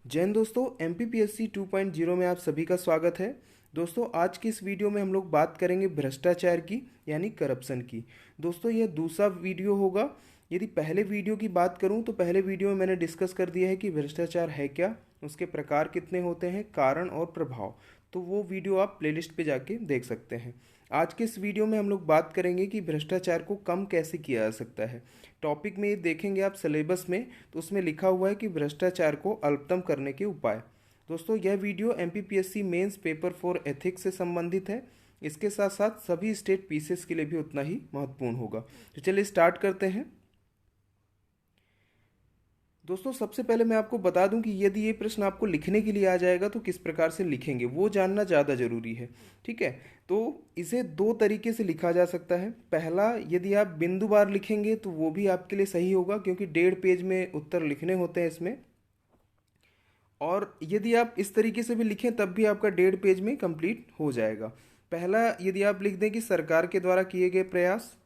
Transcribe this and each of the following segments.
जय हिंद दोस्तों, MPPSC 2.0 में आप सभी का स्वागत है। दोस्तों, आज की इस वीडियो में हम लोग बात करेंगे भ्रष्टाचार की, यानी करप्शन की। दोस्तों, यह दूसरा वीडियो होगा। यदि पहले वीडियो की बात करूं तो पहले वीडियो में मैंने डिस्कस कर दिया है कि भ्रष्टाचार है क्या, उसके प्रकार कितने होते हैं, कारण और प्रभाव। तो वो वीडियो आप प्लेलिस्ट पे जाके देख सकते हैं। आज के इस वीडियो में हम लोग बात करेंगे कि भ्रष्टाचार को कम कैसे किया जा सकता है। टॉपिक में ये देखेंगे आप सिलेबस में, तो उसमें लिखा हुआ है कि भ्रष्टाचार को अल्पतम करने के उपाय। दोस्तों, यह video MPPSC mains paper 4 ethics से संबंधित है। इसके साथ साथ सभी स्टेट पीसीएस के लिए भी उतना ही महत्वपूर्ण होगा। तो चलिए स्टार्ट करते हैं। दोस्तों, सबसे पहले मैं आपको बता दूं कि यदि ये प्रश्न आपको लिखने के लिए आ जाएगा तो किस प्रकार से लिखेंगे वो जानना ज़्यादा ज़रूरी है। ठीक है, तो इसे दो तरीके से लिखा जा सकता है। पहला, यदि आप बिंदुवार लिखेंगे तो वो भी आपके लिए सही होगा, क्योंकि 1.5 पेज में उत्तर लिखने होते हैं इसमें। और यदि आप इस तरीके से भी लिखें तब भी आपका 1.5 पेज में कंप्लीट हो जाएगा। पहला, यदि आप लिख दें कि सरकार के द्वारा किए गए प्रयास।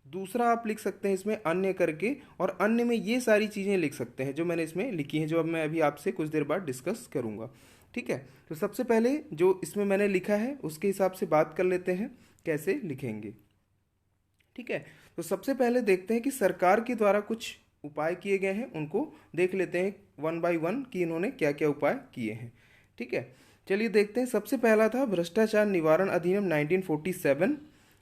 दूसरा, आप लिख सकते हैं इसमें अन्य करके, और अन्य में ये सारी चीज़ें लिख सकते हैं जो मैंने इसमें लिखी हैं, जो अब मैं अभी आपसे कुछ देर बाद डिस्कस करूँगा। ठीक है, तो सबसे पहले जो इसमें मैंने लिखा है उसके हिसाब से बात कर लेते हैं कैसे लिखेंगे। ठीक है, तो सबसे पहले देखते हैं कि सरकार के द्वारा कुछ उपाय किए गए हैं, उनको देख लेते हैं वन बाय वन कि इन्होंने क्या क्या उपाय किए हैं। ठीक है, चलिए देखते हैं। सबसे पहला था भ्रष्टाचार निवारण अधिनियम 1947।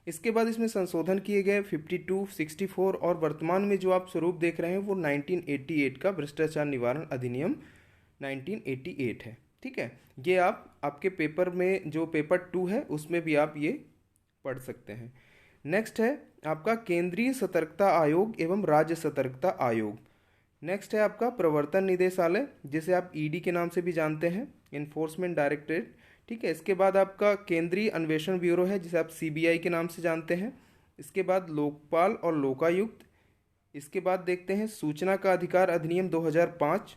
इसके बाद इसमें संशोधन किए गए 52, 64, और वर्तमान में जो आप स्वरूप देख रहे हैं वो 1988 का भ्रष्टाचार निवारण अधिनियम 1988 है। ठीक है, ये आप आपके पेपर में जो पेपर 2 है उसमें भी आप ये पढ़ सकते हैं। नेक्स्ट है आपका केंद्रीय सतर्कता आयोग एवं राज्य सतर्कता आयोग। नेक्स्ट है आपका प्रवर्तन निदेशालय, जिसे आप ईडी के नाम से भी जानते हैं, इन्फोर्समेंट डायरेक्टरेट। ठीक है, इसके बाद आपका केंद्रीय अन्वेषण ब्यूरो है, जिसे आप सीबीआई के नाम से जानते हैं। इसके बाद लोकपाल और लोकायुक्त। इसके बाद देखते हैं सूचना का अधिकार अधिनियम 2005।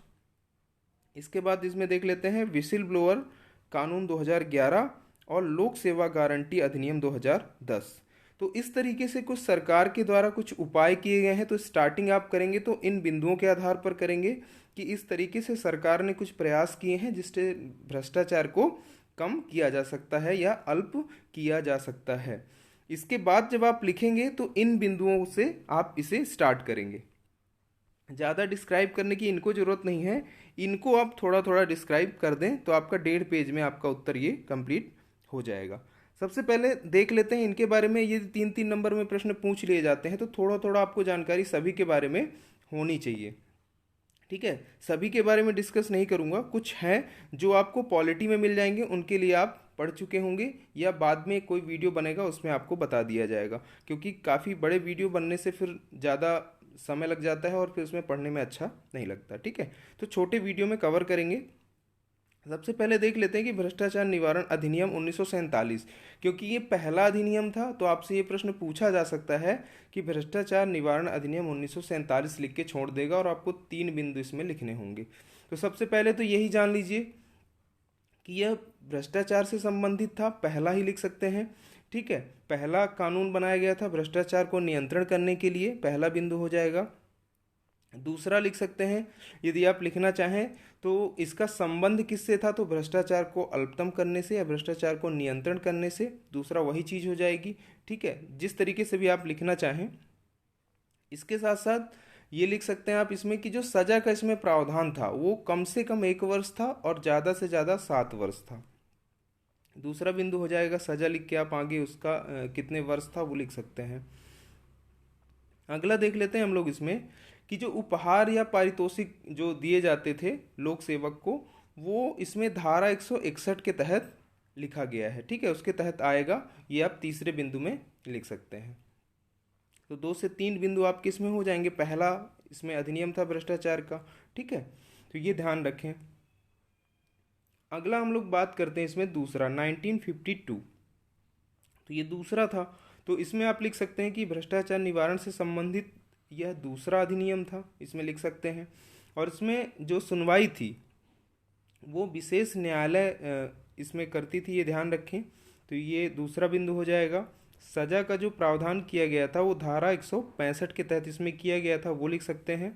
इसके बाद इसमें देख लेते हैं विसिल ब्लोअर कानून 2011 और लोक सेवा गारंटी अधिनियम 2010। तो इस तरीके से कुछ सरकार के द्वारा कुछ उपाय किए गए हैं। तो स्टार्टिंग आप करेंगे तो इन बिंदुओं के आधार पर करेंगे कि इस तरीके से सरकार ने कुछ प्रयास किए हैं जिससे भ्रष्टाचार को कम किया जा सकता है या अल्प किया जा सकता है। इसके बाद जब आप लिखेंगे तो इन बिंदुओं से आप इसे स्टार्ट करेंगे। ज़्यादा डिस्क्राइब करने की इनको ज़रूरत नहीं है, इनको आप थोड़ा थोड़ा डिस्क्राइब कर दें तो आपका 1.5 पेज में आपका उत्तर ये कंप्लीट हो जाएगा। सबसे पहले देख लेते हैं इनके बारे में। ये 3-3 नंबर में प्रश्न पूछ लिए जाते हैं, तो थोड़ा थोड़ा आपको जानकारी सभी के बारे में होनी चाहिए। ठीक है, सभी के बारे में डिस्कस नहीं करूंगा, कुछ हैं जो आपको पॉलिटी में मिल जाएंगे, उनके लिए आप पढ़ चुके होंगे या बाद में कोई वीडियो बनेगा उसमें आपको बता दिया जाएगा, क्योंकि काफ़ी बड़े वीडियो बनने से फिर ज़्यादा समय लग जाता है और फिर उसमें पढ़ने में अच्छा नहीं लगता। ठीक है, तो छोटे वीडियो में कवर करेंगे। सबसे पहले देख लेते हैं कि भ्रष्टाचार निवारण अधिनियम 1947, क्योंकि ये पहला अधिनियम था तो आपसे ये प्रश्न पूछा जा सकता है कि भ्रष्टाचार निवारण अधिनियम 1947 लिख के छोड़ देगा और आपको 3 बिंदु इसमें लिखने होंगे। तो सबसे पहले तो यही जान लीजिए कि यह भ्रष्टाचार से संबंधित था, पहला ही लिख सकते हैं। ठीक है, पहला कानून बनाया गया था भ्रष्टाचार को नियंत्रण करने के लिए, पहला बिंदु हो जाएगा। दूसरा लिख सकते हैं यदि आप लिखना चाहें तो इसका संबंध किससे था, तो भ्रष्टाचार को अल्पतम करने से या भ्रष्टाचार को नियंत्रण करने से, दूसरा वही चीज़ हो जाएगी। ठीक है, जिस तरीके से भी आप लिखना चाहें। इसके साथ साथ ये लिख सकते हैं आप इसमें कि जो सजा का इसमें प्रावधान था वो कम से कम 1 वर्ष था और ज़्यादा से ज़्यादा 7 वर्ष था। दूसरा बिंदु हो जाएगा सजा, लिख के आप आगे उसका कितने वर्ष था वो लिख सकते हैं। अगला देख लेते हैं हम लोग इसमें कि जो उपहार या पारितोषिक जो दिए जाते थे लोक सेवक को, वो इसमें धारा 161 के तहत लिखा गया है। ठीक है, उसके तहत आएगा, ये आप तीसरे बिंदु में लिख सकते हैं। तो 2 से 3 बिंदु आपके इसमें हो जाएंगे। पहला इसमें अधिनियम था भ्रष्टाचार का। ठीक है, तो ये ध्यान रखें। अगला हम लोग बात करते हैं इसमें दूसरा 1952। तो ये दूसरा था, तो इसमें आप लिख सकते हैं कि भ्रष्टाचार निवारण से संबंधित यह दूसरा अधिनियम था, इसमें लिख सकते हैं। और इसमें जो सुनवाई थी वो विशेष न्यायालय इसमें करती थी, ये ध्यान रखें। तो ये दूसरा बिंदु हो जाएगा। सजा का जो प्रावधान किया गया था वो धारा 165 के तहत इसमें किया गया था, वो लिख सकते हैं।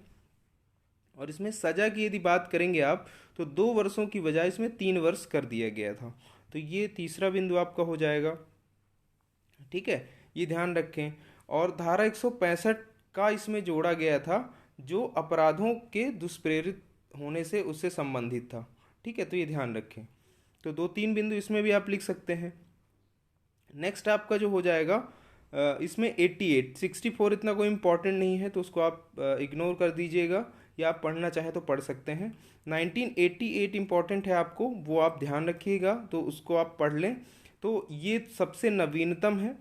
और इसमें सजा की यदि बात करेंगे आप, तो 2 वर्षों की बजाय इसमें 3 वर्ष कर दिया गया था। तो ये तीसरा बिंदु आपका हो जाएगा। ठीक है, ये ध्यान रखें। और धारा 165 का इसमें जोड़ा गया था, जो अपराधों के दुष्प्रेरित होने से उससे संबंधित था। ठीक है, तो ये ध्यान रखें। तो 2-3 बिंदु इसमें भी आप लिख सकते हैं। नेक्स्ट आपका जो हो जाएगा, इसमें 88, 64 इतना कोई इम्पोर्टेंट नहीं है, तो उसको आप इग्नोर कर दीजिएगा, या आप पढ़ना चाहे तो पढ़ सकते हैं। 1988 इम्पॉर्टेंट है आपको, वो आप ध्यान रखिएगा, तो उसको आप पढ़ लें। तो ये सबसे नवीनतम है,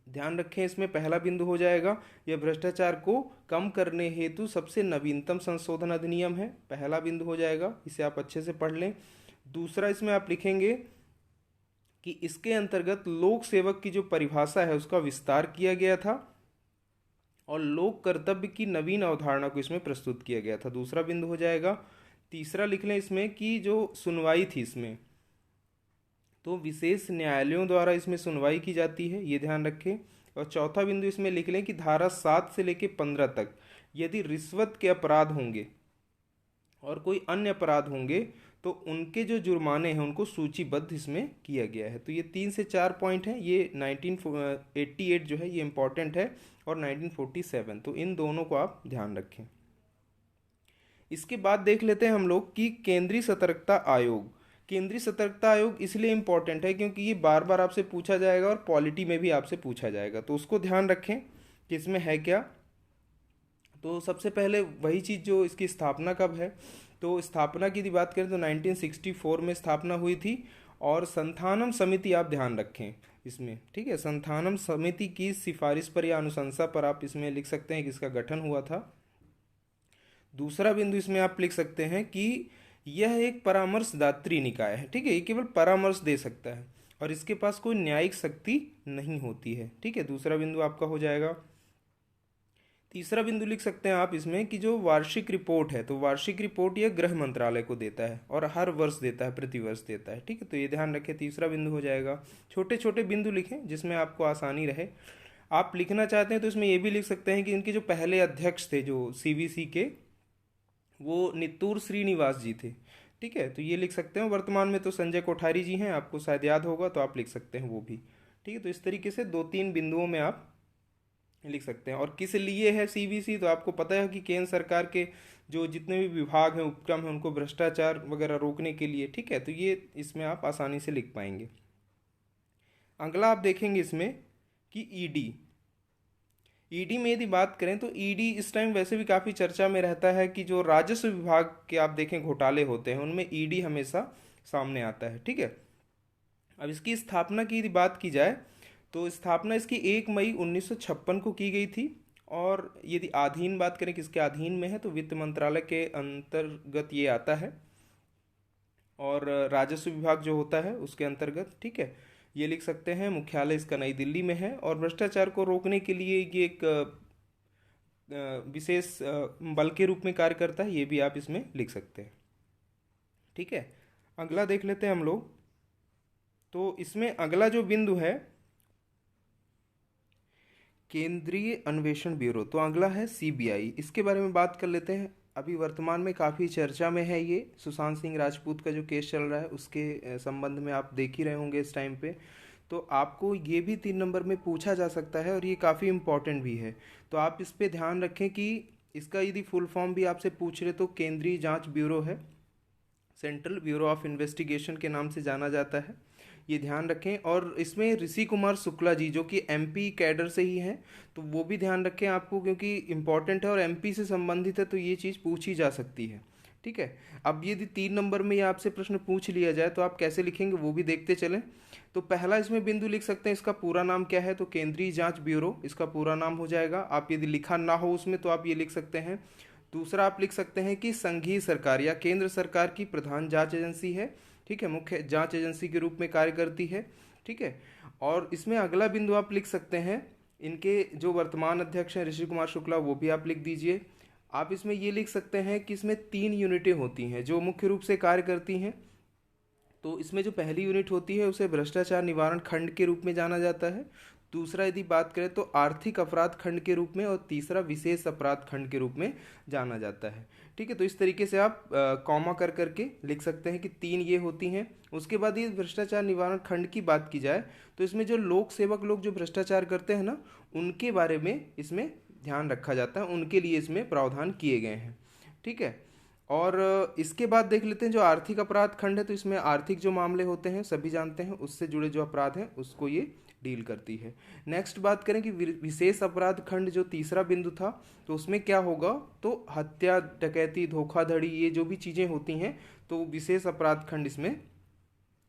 ध्यान रखें। इसमें पहला बिंदु हो जाएगा, यह भ्रष्टाचार को कम करने हेतु सबसे नवीनतम संशोधन अधिनियम है, पहला बिंदु हो जाएगा, इसे आप अच्छे से पढ़ लें। दूसरा इसमें आप लिखेंगे कि इसके अंतर्गत लोक सेवक की जो परिभाषा है उसका विस्तार किया गया था, और लोक कर्तव्य की नवीन अवधारणा को इसमें प्रस्तुत किया गया था, दूसरा बिंदु हो जाएगा। तीसरा लिख लें इसमें कि जो सुनवाई थी इसमें, तो विशेष न्यायालयों द्वारा इसमें सुनवाई की जाती है, ये ध्यान रखें। और चौथा बिंदु इसमें लिख लें कि धारा 7 से लेकर 15 तक यदि रिश्वत के अपराध होंगे और कोई अन्य अपराध होंगे, तो उनके जो जुर्माने हैं उनको सूचीबद्ध इसमें किया गया है। तो ये 3 से 4 पॉइंट हैं। ये 1988 जो है ये इम्पॉर्टेंट है, और 1947, तो इन दोनों को आप ध्यान रखें। इसके बाद देख लेते हैं हम लोग कि केंद्रीय सतर्कता आयोग। केंद्रीय सतर्कता आयोग इसलिए इम्पॉर्टेंट है क्योंकि ये बार बार आपसे पूछा जाएगा, और पॉलिटी में भी आपसे पूछा जाएगा, तो उसको ध्यान रखें कि इसमें है क्या। तो सबसे पहले वही चीज़, जो इसकी स्थापना कब है, तो स्थापना की यदि बात करें तो 1964 में स्थापना हुई थी। और संथानम समिति आप ध्यान रखें इसमें, ठीक है, संथानम समिति की सिफारिश पर या अनुशंसा पर आप इसमें लिख सकते हैं कि इसका गठन हुआ था। दूसरा बिंदु इसमें आप लिख सकते हैं कि यह एक परामर्शदात्री निकाय है। ठीक है, ये केवल परामर्श दे सकता है, और इसके पास कोई न्यायिक शक्ति नहीं होती है। ठीक है, दूसरा बिंदु आपका हो जाएगा। तीसरा बिंदु लिख सकते हैं आप इसमें कि जो वार्षिक रिपोर्ट है, तो वार्षिक रिपोर्ट यह गृह मंत्रालय को देता है, और हर वर्ष देता है, प्रतिवर्ष देता है। ठीक है, तो ये ध्यान रखें, तीसरा बिंदु हो जाएगा। छोटे छोटे बिंदु लिखें जिसमें आपको आसानी रहे। आप लिखना चाहते हैं तो इसमें ये भी लिख सकते हैं कि इनके जो पहले अध्यक्ष थे जो सीवीसी के, वो नित्तूर श्रीनिवास जी थे। ठीक है, तो ये लिख सकते हैं। वर्तमान में तो संजय कोठारी जी हैं, आपको शायद याद होगा, तो आप लिख सकते हैं वो भी। ठीक है, तो इस तरीके से 2-3 बिंदुओं में आप लिख सकते हैं। और किस लिए है सीवीसी, तो आपको पता है कि केंद्र सरकार के जो जितने भी विभाग हैं, उपक्रम हैं, उनको भ्रष्टाचार वगैरह रोकने के लिए। ठीक है, तो ये इसमें आप आसानी से लिख पाएंगे। अगला आप देखेंगे इसमें कि ईडी। ईडी में यदि बात करें तो ईडी इस टाइम वैसे भी काफ़ी चर्चा में रहता है कि जो राजस्व विभाग के आप देखें घोटाले होते हैं, उनमें ईडी हमेशा सामने आता है। ठीक है, अब इसकी स्थापना की यदि बात की जाए तो स्थापना इसकी 1 मई 1956 को की गई थी। और यदि अधीन बात करें किसके अधीन में है, तो वित्त मंत्रालय के अंतर्गत ये आता है, और राजस्व विभाग जो होता है उसके अंतर्गत। ठीक है, ये लिख सकते हैं। मुख्यालय इसका नई दिल्ली में है, और भ्रष्टाचार को रोकने के लिए ये एक विशेष बल के रूप में कार्य करता है, ये भी आप इसमें लिख सकते हैं। ठीक है, अगला देख लेते हैं हम लोग। तो इसमें अगला जो बिंदु है, केंद्रीय अन्वेषण ब्यूरो, तो अगला है सीबीआई। इसके बारे में बात कर लेते हैं। अभी वर्तमान में काफ़ी चर्चा में है ये सुशांत सिंह राजपूत का जो केस चल रहा है, उसके संबंध में आप देख ही रहे होंगे इस टाइम पे। तो आपको ये भी 3 नंबर में पूछा जा सकता है, और ये काफ़ी इम्पोर्टेंट भी है। तो आप इस पे ध्यान रखें कि इसका यदि फुल फॉर्म भी आपसे पूछ रहे तो केंद्रीय जांच ब्यूरो है, सेंट्रल ब्यूरो ऑफ इन्वेस्टिगेशन के नाम से जाना जाता है, ये ध्यान रखें। और इसमें ऋषि कुमार शुक्ला जी जो कि एमपी कैडर से ही हैं, तो वो भी ध्यान रखें आपको, क्योंकि इम्पॉर्टेंट है और एमपी से संबंधित है, तो ये चीज़ पूछी जा सकती है। ठीक है, अब यदि 3 नंबर में ये आपसे प्रश्न पूछ लिया जाए तो आप कैसे लिखेंगे वो भी देखते चलें। तो पहला इसमें बिंदु लिख सकते हैं, इसका पूरा नाम क्या है, तो केंद्रीय जांच ब्यूरो इसका पूरा नाम हो जाएगा। आप यदि लिखा ना हो उसमें तो आप ये लिख सकते हैं। दूसरा आप लिख सकते हैं कि संघीय सरकार या केंद्र सरकार की प्रधान जांच एजेंसी है। ठीक है, मुख्य जांच एजेंसी के रूप में कार्य करती है। ठीक है, और इसमें अगला बिंदु आप लिख सकते हैं, इनके जो वर्तमान अध्यक्ष हैं ऋषि कुमार शुक्ला, वो भी आप लिख दीजिए। आप इसमें ये लिख सकते हैं कि इसमें 3 यूनिटें होती हैं जो मुख्य रूप से कार्य करती हैं। तो इसमें जो पहली यूनिट होती है उसे भ्रष्टाचार निवारण खंड के रूप में जाना जाता है। दूसरा यदि बात करें तो आर्थिक अपराध खंड के रूप में, और तीसरा विशेष अपराध खंड के रूप में जाना जाता है। ठीक है, तो इस तरीके से आप कॉमा कर करके लिख सकते हैं कि तीन ये होती हैं। उसके बाद ये भ्रष्टाचार निवारण खंड की बात की जाए तो इसमें जो लोक सेवक लोग जो भ्रष्टाचार करते हैं ना, उनके बारे में इसमें ध्यान रखा जाता है, उनके लिए इसमें प्रावधान किए गए हैं। ठीक है, और इसके बाद देख लेते हैं जो आर्थिक अपराध खंड है, तो इसमें आर्थिक जो मामले होते हैं सभी जानते हैं, उससे जुड़े जो अपराध हैं उसको ये डील करती है। नेक्स्ट बात करें कि विशेष अपराध खंड जो तीसरा बिंदु था, तो उसमें क्या होगा, तो हत्या, डकैती, धोखाधड़ी, ये जो भी चीज़ें होती हैं तो विशेष अपराध खंड इसमें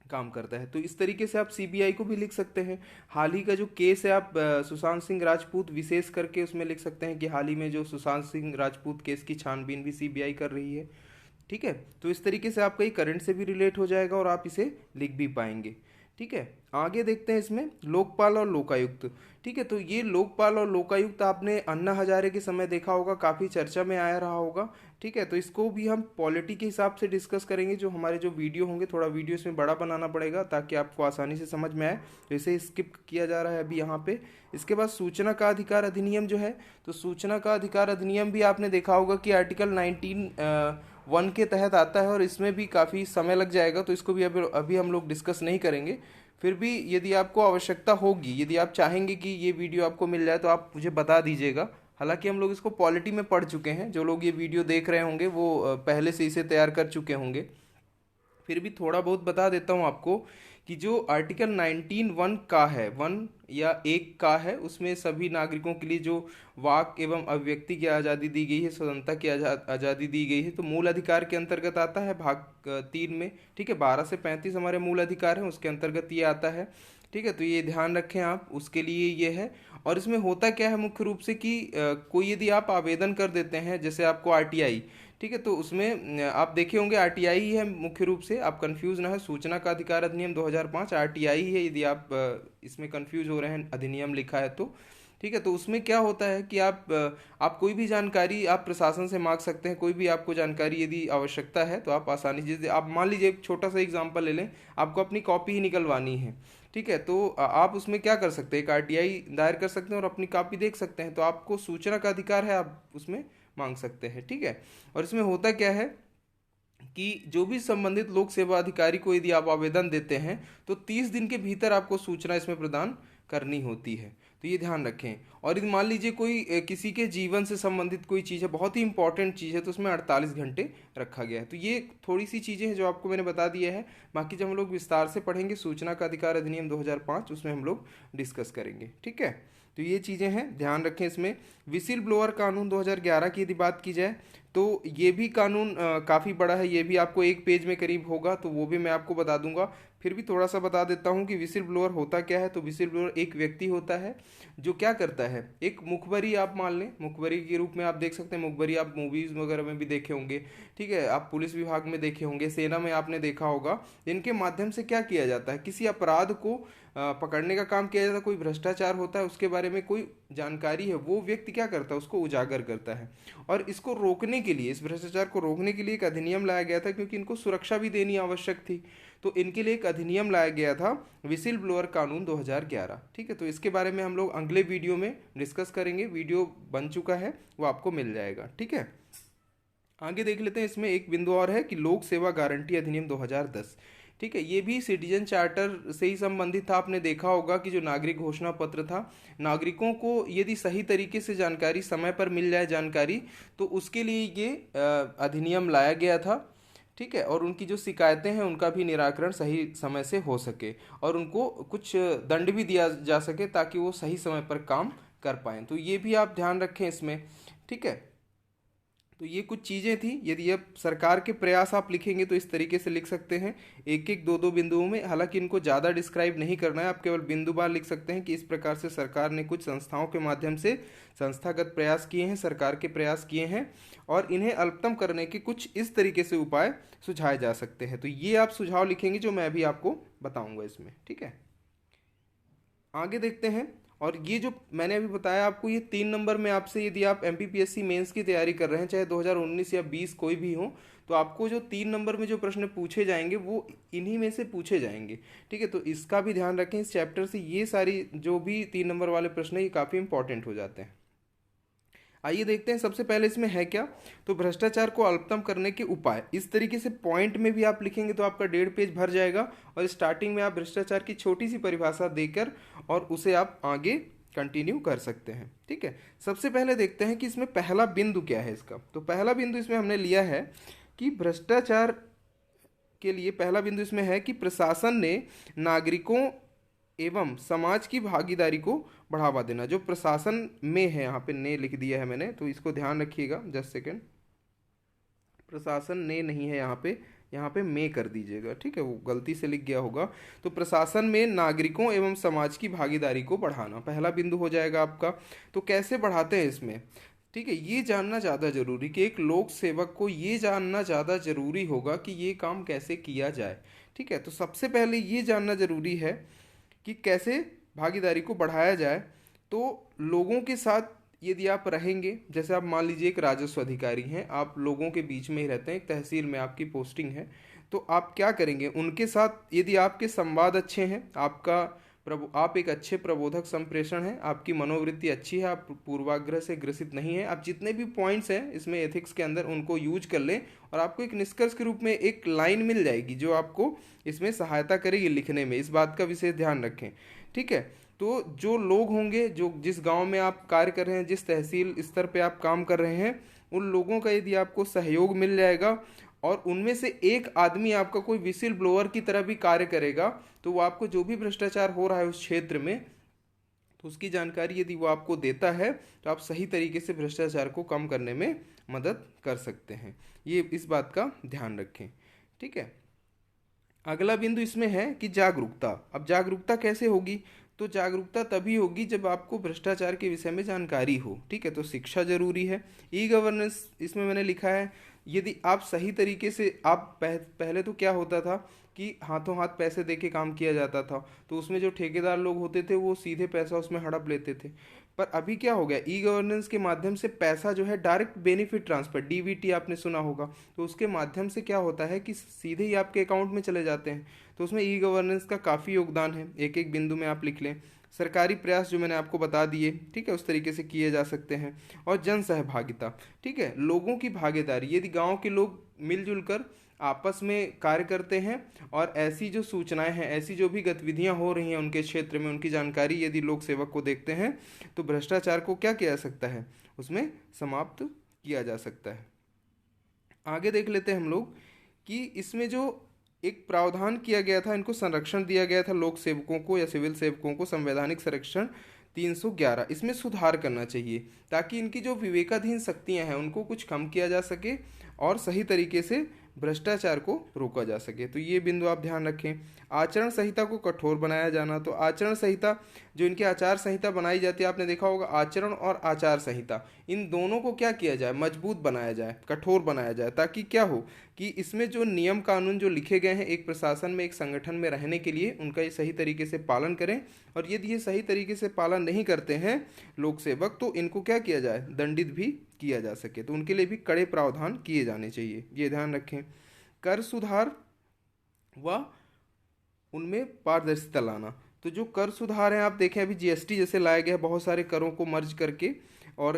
काम करता है। तो इस तरीके से आप सीबीआई को भी लिख सकते हैं। हाल ही का जो केस है, आप सुशांत सिंह राजपूत विशेष करके उसमें लिख सकते हैं कि हाल ही में जो सुशांत सिंह राजपूत केस की छानबीन भी सीबीआई कर रही है। ठीक है, तो इस तरीके से आपका ये करंट से भी रिलेट हो जाएगा और आप इसे लिख भी पाएंगे। ठीक है, आगे देखते हैं इसमें लोकपाल और लोकायुक्त। ठीक है, तो ये लोकपाल और लोकायुक्त आपने अन्ना हजारे के समय देखा होगा, काफ़ी चर्चा में आया रहा होगा। ठीक है, तो इसको भी हम पॉलिटी के हिसाब से डिस्कस करेंगे। जो हमारे जो वीडियो होंगे, थोड़ा वीडियो इसमें बड़ा बनाना पड़ेगा ताकि आपको आसानी से समझ में आए, तो इसे स्किप किया जा रहा है अभी यहाँ पे। इसके बाद सूचना का अधिकार अधिनियम जो है, तो सूचना का अधिकार अधिनियम भी आपने देखा होगा कि आर्टिकल 19(1) के तहत आता है, और इसमें भी काफ़ी समय लग जाएगा, तो इसको भी अभी हम लोग डिस्कस नहीं करेंगे। फिर भी यदि आपको आवश्यकता होगी, यदि आप चाहेंगे कि ये वीडियो आपको मिल जाए, तो आप मुझे बता दीजिएगा। हालांकि हम लोग इसको पॉलिटी में पढ़ चुके हैं, जो लोग ये वीडियो देख रहे होंगे वो पहले से इसे तैयार कर चुके होंगे। फिर भी थोड़ा बहुत बता देता हूँ आपको कि जो आर्टिकल 19(1) का है, 1 या 1 का है, उसमें सभी नागरिकों के लिए जो वाक एवं अभिव्यक्ति की आज़ादी दी गई है, स्वतंत्रता की आज़ादी दी गई है, तो मूल अधिकार के अंतर्गत आता है भाग 3 में। ठीक है, 12 से 35 हमारे मूल अधिकार हैं, उसके अंतर्गत ये आता है। ठीक है, तो ये ध्यान रखें आप, उसके लिए ये है। और इसमें होता क्या है मुख्य रूप से कि कोई यदि आप आवेदन कर देते हैं, जैसे आपको आरटीआई, ठीक है, तो उसमें आप देखे होंगे आरटीआई ही है मुख्य रूप से, आप कंफ्यूज ना है। सूचना का अधिकार अधिनियम 2005 आरटीआई है, यदि आप इसमें कंफ्यूज हो रहे हैं, अधिनियम लिखा है तो। ठीक है, तो उसमें क्या होता है कि आप कोई भी जानकारी आप प्रशासन से मांग सकते हैं। कोई भी आपको जानकारी यदि आवश्यकता है तो आप आसानी से, आप मान लीजिए एक छोटा सा एग्जांपल ले लें, आपको अपनी कॉपी ही निकलवानी है। ठीक है, तो आप उसमें क्या कर सकते हैं, एक आरटीआई दायर कर सकते हैं और अपनी कॉपी देख सकते हैं। तो आपको सूचना का अधिकार है, आप उसमें मांग सकते हैं। ठीक है, और इसमें होता क्या है कि जो भी संबंधित लोक सेवा अधिकारी को यदि आप आवेदन देते हैं तो 30 दिन के भीतर आपको सूचना इसमें प्रदान करनी होती है। तो ये ध्यान रखें। और यदि मान लीजिए कोई किसी के जीवन से संबंधित कोई चीज़ है, बहुत ही इंपॉर्टेंट चीज़ है, तो उसमें 48 घंटे रखा गया है। तो ये थोड़ी सी चीज़ें हैं जो आपको मैंने बता दिया है। बाकी जब हम लोग विस्तार से पढ़ेंगे सूचना का अधिकार अधिनियम 2005, उसमें हम लोग डिस्कस करेंगे। ठीक है, तो ये चीज़ें हैं, ध्यान रखें इसमें। विसिल ब्लोअर कानून 2011 की यदि बात की जाए तो ये भी कानून काफ़ी बड़ा है, ये भी आपको 1 पेज में करीब होगा, तो वो भी मैं आपको बता दूंगा। फिर भी थोड़ा सा बता देता हूँ कि विसिल ब्लोअर होता क्या है। तो विसिल ब्लोअर एक व्यक्ति होता है जो क्या करता है, एक मुखबरी आप मान लें, मुखबरी के रूप में आप देख सकते हैं। मुखबरी आप मूवीज़ वगैरह में भी देखे होंगे, ठीक है, आप पुलिस विभाग में देखे होंगे, सेना में आपने देखा होगा। इनके माध्यम से क्या किया जाता है, किसी अपराध को पकड़ने का काम किया जाता है। कोई भ्रष्टाचार होता है, उसके बारे में कोई जानकारी है, वो व्यक्ति क्या करता है, उसको उजागर करता है। और इसको रोकने के लिए, इस भ्रष्टाचार को रोकने के लिए एक अधिनियम लाया गया था, क्योंकि इनको सुरक्षा भी देनी आवश्यक थी। तो इनके लिए एक अधिनियम लाया गया था, विसिल ब्लोअर कानून 2011। ठीक है, तो इसके बारे में हम लोग अगले वीडियो में डिस्कस करेंगे। वीडियो बन चुका है, वो आपको मिल जाएगा। ठीक है, आगे देख लेते हैं। इसमें एक बिंदु और है कि लोक सेवा गारंटी अधिनियम 2010। ठीक है, ये भी सिटीजन चार्टर से ही संबंधित था। आपने देखा होगा कि जो नागरिक घोषणा पत्र था, नागरिकों को यदि सही तरीके से जानकारी, समय पर मिल जाए जानकारी, तो उसके लिए ये अधिनियम लाया गया था। ठीक है, और उनकी जो शिकायतें हैं उनका भी निराकरण सही समय से हो सके, और उनको कुछ दंड भी दिया जा सके ताकि वो सही समय पर काम कर पाएँ। तो ये भी आप ध्यान रखें इसमें। ठीक है, तो ये कुछ चीज़ें थी। यदि अब सरकार के प्रयास आप लिखेंगे तो इस तरीके से लिख सकते हैं, एक एक दो दो बिंदुओं में। हालांकि इनको ज़्यादा डिस्क्राइब नहीं करना है, आप केवल बिंदुवार लिख सकते हैं कि इस प्रकार से सरकार ने कुछ संस्थाओं के माध्यम से संस्थागत प्रयास किए हैं, सरकार के प्रयास किए हैं, और इन्हें अल्पतम करने के कुछ इस तरीके से उपाय सुझाए जा सकते हैं। तो ये आप सुझाव लिखेंगे जो मैं अभी आपको बताऊँगा इसमें। ठीक है, आगे देखते हैं। और ये जो मैंने अभी बताया आपको, ये 3 नंबर में आपसे, यदि आप एमपीपीएससी मेंस की तैयारी कर रहे हैं, चाहे 2019 या 20 कोई भी हो, तो आपको जो 3 नंबर में जो प्रश्न पूछे जाएंगे वो इन्हीं में से पूछे जाएंगे। ठीक है, तो इसका भी ध्यान रखें। इस चैप्टर से ये सारी जो भी 3 नंबर वाले प्रश्न है, ये काफ़ी इंपॉर्टेंट हो जाते हैं। आइए देखते हैं सबसे पहले इसमें है क्या। तो भ्रष्टाचार को अल्पतम करने के उपाय, इस तरीके से पॉइंट में भी आप लिखेंगे तो आपका 1.5 पेज भर जाएगा। और स्टार्टिंग में आप भ्रष्टाचार की छोटी सी परिभाषा देकर और उसे आप आगे कंटिन्यू कर सकते हैं। ठीक है, सबसे पहले देखते हैं कि इसमें पहला बिंदु क्या है इसका। तो पहला बिंदु इसमें हमने लिया है कि भ्रष्टाचार के लिए पहला बिंदु इसमें है कि प्रशासन ने नागरिकों एवं समाज की भागीदारी को बढ़ावा देना। जो प्रशासन में है, यहाँ पे ने लिख दिया है मैंने, तो इसको ध्यान रखिएगा, जस्ट सेकेंड। प्रशासन ने नहीं है यहाँ पे में कर दीजिएगा। ठीक है, वो गलती से लिख गया होगा। तो प्रशासन में नागरिकों एवं समाज की भागीदारी को बढ़ाना पहला बिंदु हो जाएगा आपका। तो कैसे बढ़ाते हैं इसमें, ठीक है, ये जानना ज़्यादा जरूरी, कि एक लोक सेवक को ये जानना ज़्यादा जरूरी होगा कि ये काम कैसे किया जाए। ठीक है, तो सबसे पहले ये जानना जरूरी है कि कैसे भागीदारी को बढ़ाया जाए। तो लोगों के साथ यदि आप रहेंगे, जैसे आप मान लीजिए एक राजस्व अधिकारी हैं, आप लोगों के बीच में ही रहते हैं, एक तहसील में आपकी पोस्टिंग है, तो आप क्या करेंगे उनके साथ, यदि आपके संवाद अच्छे हैं, आप एक अच्छे प्रबोधक संप्रेषण हैं, आपकी मनोवृत्ति अच्छी है, आप पूर्वाग्रह से ग्रसित नहीं है, आप जितने भी पॉइंट्स हैं इसमें एथिक्स के अंदर उनको यूज कर लें, और आपको एक निष्कर्ष के रूप में एक लाइन मिल जाएगी जो आपको इसमें सहायता करेगी लिखने में। इस बात का विशेष ध्यान रखें। ठीक है, तो जो लोग होंगे, जो जिस गांव में आप कार्य कर रहे हैं, जिस तहसील स्तर पे आप काम कर रहे हैं, उन लोगों का यदि आपको सहयोग मिल जाएगा और उनमें से एक आदमी आपका कोई विसिल ब्लोअर की तरह भी कार्य करेगा, तो वो आपको जो भी भ्रष्टाचार हो रहा है उस क्षेत्र में, तो उसकी जानकारी यदि वो आपको देता है, तो आप सही तरीके से भ्रष्टाचार को कम करने में मदद कर सकते हैं। ये इस बात का ध्यान रखें। ठीक है, अगला बिंदु इसमें है कि जागरूकता। अब जागरूकता कैसे होगी, तो जागरूकता तभी होगी जब आपको भ्रष्टाचार के विषय में जानकारी हो। ठीक है, तो शिक्षा जरूरी है। ई गवर्नेंस इसमें मैंने लिखा है, यदि आप सही तरीके से, आप पहले तो क्या होता था कि हाथों हाथ पैसे दे के काम किया जाता था, तो उसमें जो ठेकेदार लोग होते थे वो सीधे पैसा उसमें हड़प लेते थे। पर अभी क्या हो गया, ई गवर्नेंस के माध्यम से पैसा जो है डायरेक्ट बेनिफिट ट्रांसफर, डीबीटी आपने सुना होगा, तो उसके माध्यम से क्या होता है कि सीधे ही आपके अकाउंट में चले जाते हैं। तो उसमें ई गवर्नेंस का काफ़ी योगदान है, एक एक बिंदु में आप लिख लें। सरकारी प्रयास जो मैंने आपको बता दिए, ठीक है, उस तरीके से किए जा सकते हैं। और जन सहभागिता, ठीक है, लोगों की भागीदारी, यदि गांव के लोग मिलजुल कर आपस में कार्य करते हैं और ऐसी जो सूचनाएं हैं, ऐसी जो भी गतिविधियां हो रही हैं उनके क्षेत्र में, उनकी जानकारी यदि लोक सेवक को देखते हैं, तो भ्रष्टाचार को क्या किया जा सकता है, उसमें समाप्त किया जा सकता है। आगे देख लेते हैं हम लोग कि इसमें जो एक प्रावधान किया गया था, इनको संरक्षण दिया गया था लोक सेवकों को या सिविल सेवकों को, संवैधानिक संरक्षण 311, इसमें सुधार करना चाहिए ताकि इनकी जो विवेकाधीन शक्तियां हैं उनको कुछ कम किया जा सके और सही तरीके से भ्रष्टाचार को रोका जा सके। तो ये बिंदु आप ध्यान रखें। आचरण संहिता को कठोर बनाया जाना, तो आचरण संहिता, जो इनकी आचार संहिता बनाई जाती है, आपने देखा होगा आचरण और आचार संहिता, इन दोनों को क्या किया जाए, मजबूत बनाया जाए, कठोर बनाया जाए, ताकि क्या हो कि इसमें जो नियम कानून जो लिखे गए हैं एक प्रशासन में, एक संगठन में रहने के लिए, उनका ये सही तरीके से पालन करें। और यदि ये सही तरीके से पालन नहीं करते हैं लोक सेवक, तो इनको क्या किया जाए, दंडित भी किया जा सके। तो उनके लिए भी कड़े प्रावधान किए जाने चाहिए, ये ध्यान रखें। कर सुधार व उनमें पारदर्शिता लाना, तो जो कर सुधार हैं, आप देखें अभी जीएसटी जैसे लाया गया है, बहुत सारे करों को मर्ज करके, और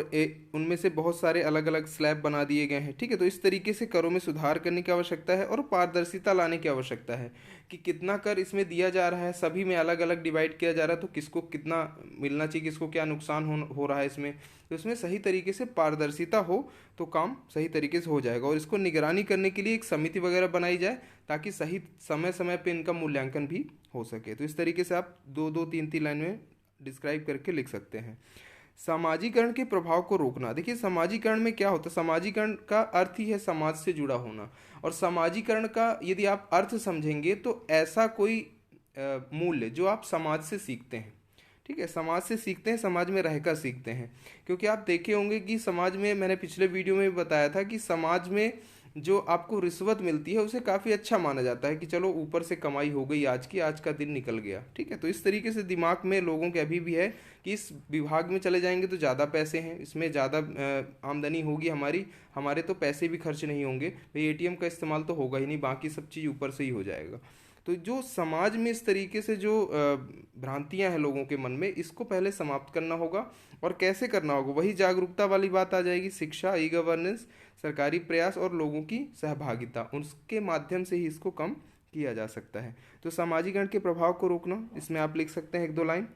उनमें से बहुत सारे अलग अलग स्लैब बना दिए गए हैं। ठीक है, तो इस तरीके से करों में सुधार करने की आवश्यकता है और पारदर्शिता लाने की आवश्यकता है कि कितना कर इसमें दिया जा रहा है, सभी में अलग अलग डिवाइड किया जा रहा है, तो किसको कितना मिलना चाहिए, किसको क्या नुकसान हो रहा है इसमें, तो इसमें सही तरीके से पारदर्शिता हो तो काम सही तरीके से हो जाएगा। और इसको निगरानी करने के लिए एक समिति वगैरह बनाई जाए ताकि सही समय समय पर इनका मूल्यांकन भी हो सके। तो इस तरीके से आप 2-2, 3-3 लाइन में डिस्क्राइब करके लिख सकते हैं। सामाजिकरण के प्रभाव को रोकना, देखिए सामाजिकरण में क्या होता है, सामाजिकरण का अर्थ ही है समाज से जुड़ा होना, और सामाजिकरण का यदि आप अर्थ समझेंगे तो ऐसा कोई मूल्य जो आप समाज से सीखते हैं। ठीक है, समाज से सीखते हैं, समाज में रहकर सीखते हैं, क्योंकि आप देखे होंगे कि समाज में, मैंने पिछले वीडियो में भी बताया था कि समाज में जो आपको रिश्वत मिलती है उसे काफ़ी अच्छा माना जाता है कि चलो ऊपर से कमाई हो गई, आज की, आज का दिन निकल गया। ठीक है, तो इस तरीके से दिमाग में लोगों के अभी भी है कि इस विभाग में चले जाएंगे तो ज़्यादा पैसे हैं, इसमें ज़्यादा आमदनी होगी हमारी, हमारे तो पैसे भी खर्च नहीं होंगे भाई, एटीएम का इस्तेमाल तो होगा ही नहीं, बाकी सब चीज़ ऊपर से ही हो जाएगा। तो जो समाज में इस तरीके से जो भ्रांतियां हैं लोगों के मन में, इसको पहले समाप्त करना होगा। और कैसे करना होगा, वही जागरूकता वाली बात आ जाएगी, शिक्षा, ई गवर्नेंस, सरकारी प्रयास और लोगों की सहभागिता, उसके माध्यम से ही इसको कम किया जा सकता है। तो सामाजिकरण के प्रभाव को रोकना, इसमें आप लिख सकते हैं एक दो लाइन।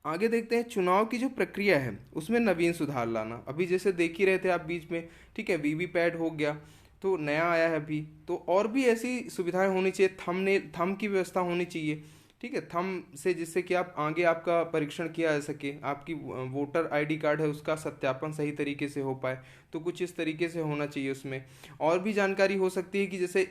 आगे देखते हैं चुनाव की जो प्रक्रिया है उसमें नवीन सुधार लाना। अभी जैसे देख ही रहे थे आप बीच में, ठीक है, वीवीपैट हो गया तो नया आया है अभी, तो और भी ऐसी सुविधाएं होनी चाहिए, थम की व्यवस्था होनी चाहिए। ठीक है, थम से जिससे कि आप आगे आपका परीक्षण किया जा सके, आपकी वोटर आईडी कार्ड है उसका सत्यापन सही तरीके से हो पाए, तो कुछ इस तरीके से होना चाहिए उसमें। और भी जानकारी हो सकती है कि जैसे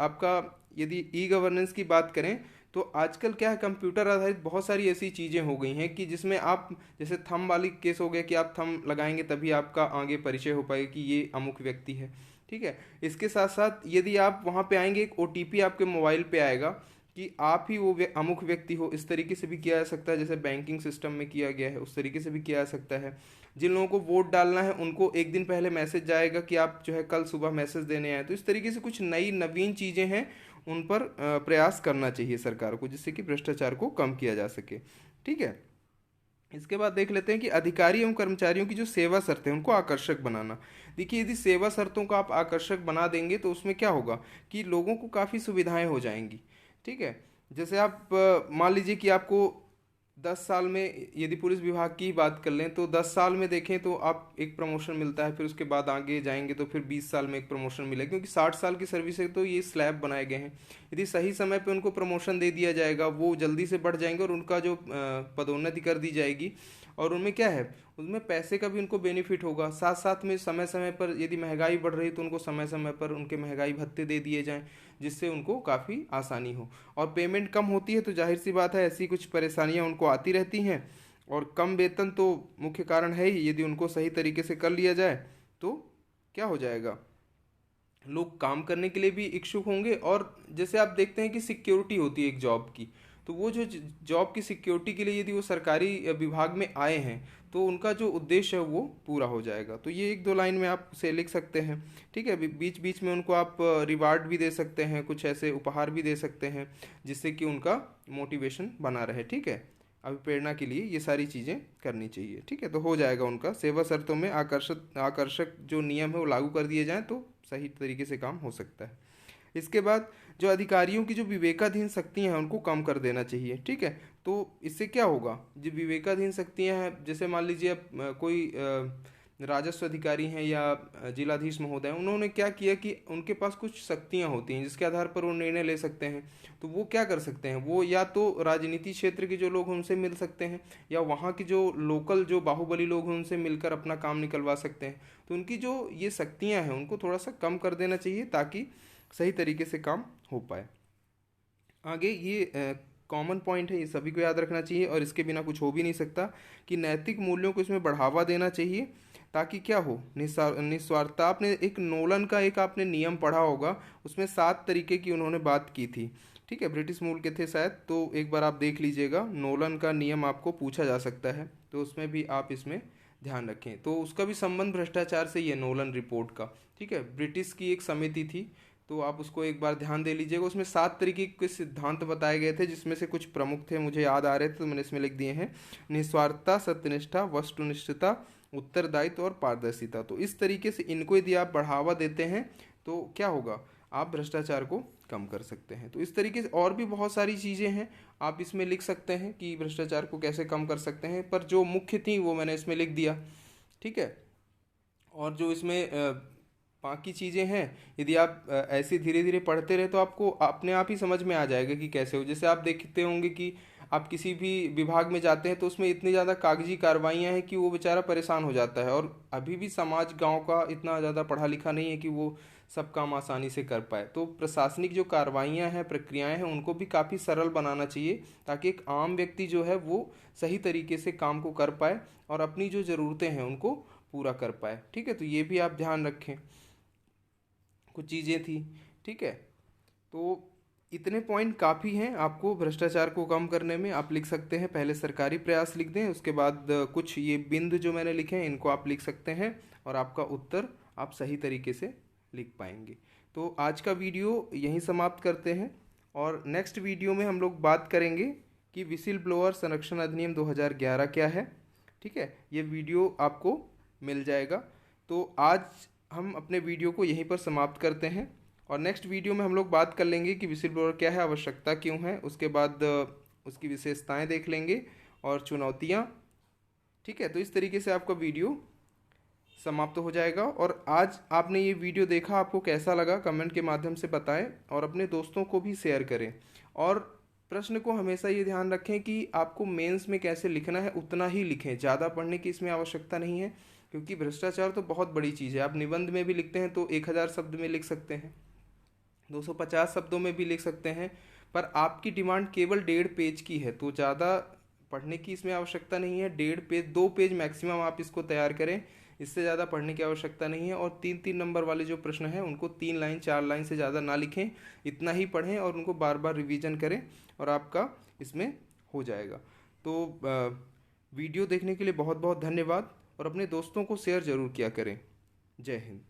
आपका यदि ई गवर्नेंस की बात करें तो आजकल क्या है, कंप्यूटर आधारित बहुत सारी ऐसी चीज़ें हो गई हैं कि जिसमें आप जैसे थंब वाली केस हो गया कि आप थंब लगाएंगे तभी आपका आगे परिचय हो पाएगा कि ये अमुक व्यक्ति है। ठीक है, इसके साथ साथ यदि आप वहाँ पे आएंगे एक ओटीपी आपके मोबाइल पे आएगा कि आप ही वो अमुक व्यक्ति हो, इस तरीके से भी किया जा सकता है, जैसे बैंकिंग सिस्टम में किया गया है उस तरीके से भी किया जा सकता है। जिन लोगों को वोट डालना है उनको एक दिन पहले मैसेज जाएगा कि आप जो है कल सुबह मैसेज देने आए। तो इस तरीके से कुछ नई नवीन चीज़ें हैं, उन पर प्रयास करना चाहिए सरकार को, जिससे कि भ्रष्टाचार को कम किया जा सके। ठीक है, इसके बाद देख लेते हैं कि अधिकारी एवं कर्मचारियों की जो सेवा शर्तें हैं उनको आकर्षक बनाना। देखिए, यदि सेवा शर्तों को आप आकर्षक बना देंगे तो उसमें क्या होगा कि लोगों को काफ़ी सुविधाएं हो जाएंगी। ठीक है, जैसे आप मान लीजिए कि आपको 10 साल में, यदि पुलिस विभाग की ही बात कर लें तो 10 साल में देखें तो आप एक प्रमोशन मिलता है, फिर उसके बाद आगे जाएंगे तो फिर 20 साल में एक प्रमोशन मिलेगा, क्योंकि 60 साल की सर्विस है तो ये स्लैब बनाए गए हैं। यदि सही समय पे उनको प्रमोशन दे दिया जाएगा वो जल्दी से बढ़ जाएंगे और उनका जो पदोन्नति कर दी जाएगी, और उनमें क्या है, उसमें पैसे का भी उनको बेनिफिट होगा। साथ साथ में समय समय पर यदि महंगाई बढ़ रही है तो उनको समय समय पर उनके महंगाई भत्ते दे दिए जाएं, जिससे उनको काफ़ी आसानी हो। और पेमेंट कम होती है तो जाहिर सी बात है ऐसी कुछ परेशानियां उनको आती रहती हैं, और कम वेतन तो मुख्य कारण है ही। यदि उनको सही तरीके से कर लिया जाए तो क्या हो जाएगा, लोग काम करने के लिए भी इच्छुक होंगे। और जैसे आप देखते हैं कि सिक्योरिटी होती है एक जॉब की, तो वो जो जॉब की सिक्योरिटी के लिए यदि वो सरकारी विभाग में आए हैं तो उनका जो उद्देश्य है वो पूरा हो जाएगा। तो ये एक दो लाइन में आप उसे लिख सकते हैं। ठीक है, बीच बीच में उनको आप रिवार्ड भी दे सकते हैं, कुछ ऐसे उपहार भी दे सकते हैं जिससे कि उनका मोटिवेशन बना रहे। ठीक है, अभिप्रेरणा के लिए ये सारी चीज़ें करनी चाहिए। ठीक है, तो हो जाएगा उनका। सेवा शर्तों में आकर्षक जो नियम है वो लागू कर दिए जाएं तो सही तरीके से काम हो सकता है। इसके बाद जो अधिकारियों की जो विवेकाधीन शक्तियां हैं उनको कम कर देना चाहिए। ठीक है, तो इससे क्या होगा, जो विवेकाधीन शक्तियां हैं, जैसे मान लीजिए कोई राजस्व अधिकारी हैं या जिलाधीश महोदय, उन्होंने क्या किया कि उनके पास कुछ शक्तियां होती हैं जिसके आधार पर वो निर्णय ले सकते हैं। तो वो क्या कर सकते हैं, वो या तो राजनीति क्षेत्र के जो लोग हैं उनसे मिल सकते हैं, या वहाँ के जो लोकल जो बाहुबली लोग हैं उनसे मिलकर अपना काम निकलवा सकते हैं। तो उनकी जो ये शक्तियाँ हैं उनको थोड़ा सा कम कर देना चाहिए ताकि सही तरीके से काम हो पाए। आगे ये कॉमन पॉइंट है, ये सभी को याद रखना चाहिए और इसके बिना कुछ हो भी नहीं सकता कि नैतिक मूल्यों को इसमें बढ़ावा देना चाहिए ताकि क्या हो, निस्वार्थता। आपने एक नोलन का एक आपने नियम पढ़ा होगा, उसमें 7 तरीके की उन्होंने बात की थी। ठीक है, ब्रिटिश मूल के थे शायद, तो एक बार आप देख लीजिएगा, नोलन का नियम आपको पूछा जा सकता है, तो उसमें भी आप इसमें ध्यान रखें। तो उसका भी संबंध भ्रष्टाचार से ही है, नोलन रिपोर्ट का। ठीक है, ब्रिटिश की एक समिति थी, तो आप उसको एक बार ध्यान दे लीजिएगा। उसमें 7 तरीके के सिद्धांत बताए गए थे जिसमें से कुछ प्रमुख थे, मुझे याद आ रहे थे तो मैंने इसमें लिख दिए हैं। निस्वार्थता, सत्यनिष्ठा, वस्तुनिष्ठता, उत्तरदायित्व और पारदर्शिता। तो इस तरीके से इनको यदि आप बढ़ावा देते हैं तो क्या होगा, आप भ्रष्टाचार को कम कर सकते हैं। तो इस तरीके से और भी बहुत सारी चीज़ें हैं, आप इसमें लिख सकते हैं कि भ्रष्टाचार को कैसे कम कर सकते हैं, पर जो मुख्य थी वो मैंने इसमें लिख दिया। ठीक है, और जो इसमें बाकी चीज़ें हैं, यदि आप ऐसे धीरे धीरे पढ़ते रहे तो आपको अपने आप ही समझ में आ जाएगा कि कैसे हो। जैसे आप देखते होंगे कि आप किसी भी विभाग में जाते हैं तो उसमें इतनी ज़्यादा कागजी कार्रवाइयाँ हैं कि वो बेचारा परेशान हो जाता है, और अभी भी समाज गांव का इतना ज़्यादा पढ़ा लिखा नहीं है कि वो सब काम आसानी से कर पाए। तो प्रशासनिक जो कार्रवाइयाँ हैं, प्रक्रियाएँ हैं, उनको भी काफ़ी सरल बनाना चाहिए ताकि एक आम व्यक्ति जो है वो सही तरीके से काम को कर पाए और अपनी जो ज़रूरतें हैं उनको पूरा कर पाए। ठीक है, तो ये भी आप ध्यान रखें। कुछ चीज़ें थी। ठीक है, तो इतने पॉइंट काफ़ी हैं आपको भ्रष्टाचार को कम करने में। आप लिख सकते हैं, पहले सरकारी प्रयास लिख दें, उसके बाद कुछ ये बिंदु जो मैंने लिखे हैं इनको आप लिख सकते हैं, और आपका उत्तर आप सही तरीके से लिख पाएंगे। तो आज का वीडियो यहीं समाप्त करते हैं, और नेक्स्ट वीडियो में हम लोग बात करेंगे कि विसिल ब्लोअर संरक्षण अधिनियम 2011 क्या है। ठीक है, ये वीडियो आपको मिल जाएगा। तो आज हम अपने वीडियो को यहीं पर समाप्त करते हैं, और नेक्स्ट वीडियो में हम लोग बात कर लेंगे कि विसिल ब्लोअर क्या है, आवश्यकता क्यों है, उसके बाद उसकी विशेषताएं देख लेंगे और चुनौतियां। ठीक है, तो इस तरीके से आपका वीडियो समाप्त हो जाएगा। और आज आपने ये वीडियो देखा, आपको कैसा लगा कमेंट के माध्यम से बताएं, और अपने दोस्तों को भी शेयर करें। और प्रश्न को हमेशा ये ध्यान रखें कि आपको मेंस में कैसे लिखना है उतना ही लिखें, ज़्यादा पढ़ने की इसमें आवश्यकता नहीं है, क्योंकि भ्रष्टाचार तो बहुत बड़ी चीज़ है। आप निबंध में भी लिखते हैं तो 1000 शब्द में लिख सकते हैं, 250 शब्दों में भी लिख सकते हैं, पर आपकी डिमांड केवल 1.5 पेज की है, तो ज़्यादा पढ़ने की इसमें आवश्यकता नहीं है। 1.5 पेज, 2 पेज मैक्सिमम आप इसको तैयार करें, इससे ज़्यादा पढ़ने की आवश्यकता नहीं है। और 3-3 नंबर वाले जो प्रश्न हैं उनको 3 लाइन 4 लाइन से ज़्यादा ना लिखें, इतना ही पढ़ें और उनको बार बार रिवीजन करें, और आपका इसमें हो जाएगा। तो वीडियो देखने के लिए बहुत बहुत धन्यवाद, और अपने दोस्तों को शेयर ज़रूर किया करें। जय हिंद।